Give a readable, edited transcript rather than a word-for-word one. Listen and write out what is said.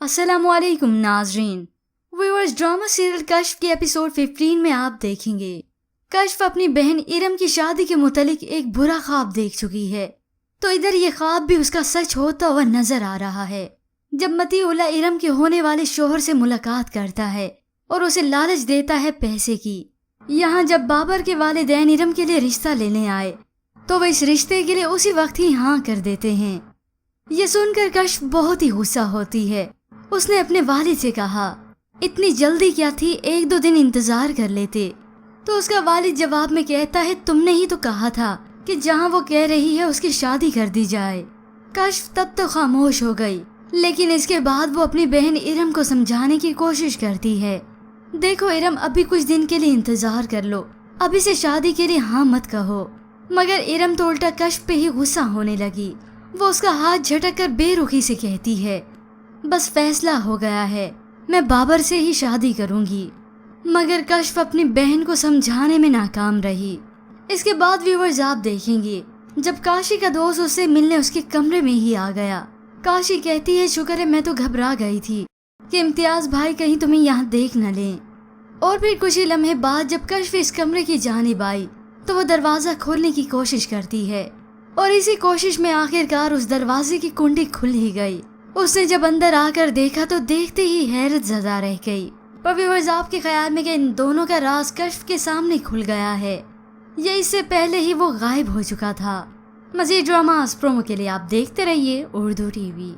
अस्सलाम वालेकुम नाजरीन। व्यूअर्स, ड्रामा सीरियल कश्फ के एपिसोड 15 में आप देखेंगे कश्फ अपनी बहन इरम की शादी के मुतालिक एक बुरा ख्वाब देख चुकी है, तो इधर ये ख्वाब भी उसका सच होता हुआ नजर आ रहा है। जब मतीउल्लाह इरम के होने वाले शोहर से मुलाकात करता है और उसे लालच देता है पैसे की। यहाँ जब बाबर के वालिदैन इरम के लिए रिश्ता लेने आए तो वह इस रिश्ते के लिए उसी वक्त ही हाँ कर देते हैं। ये सुनकर कश्फ बहुत ही गुस्सा होती है। उसने अपने वालिद से कहा, इतनी जल्दी क्या थी, एक दो दिन इंतजार कर लेते। तो उसका वालिद जवाब में कहता है, तुमने ही तो कहा था कि जहाँ वो कह रही है उसकी शादी कर दी जाए। कश्फ तब तो खामोश हो गई, लेकिन इसके बाद वो अपनी बहन इरम को समझाने की कोशिश करती है। देखो इरम, अभी कुछ दिन के लिए इंतजार कर लो, अभी से शादी के लिए हाँ मत कहो। मगर इरम तो उल्टा कश्फ पे ही गुस्सा होने लगी। वो उसका हाथ झटक कर बेरुखी से कहती है, बस फैसला हो गया है, मैं बाबर से ही शादी करूंगी। मगर कश्फ अपनी बहन को समझाने में नाकाम रही। इसके बाद व्यूअर्स आप देखेंगे जब काशी का दोस्त उससे मिलने उसके कमरे में ही आ गया। काशी कहती है, शुक्र है मैं तो घबरा गई थी कि इम्तियाज भाई कहीं तुम्हें यहाँ देख न लें। और फिर कुछ ही लम्हे बाद जब कश्फ इस कमरे की जानिब आई तो वो दरवाजा खोलने की कोशिश करती है और इसी कोशिश में आखिरकार उस दरवाजे की कुंडी खुल ही गई। उसने जब अंदर आकर देखा तो देखते ही हैरत ज़दा रह गई। पर व्यूअर्स, आपके ख्याल में क्या इन दोनों का राज कश्फ के सामने खुल गया है या इससे पहले ही वो गायब हो चुका था? मज़ीद ड्रामास प्रोमो के लिए आप देखते रहिए उर्दू टीवी।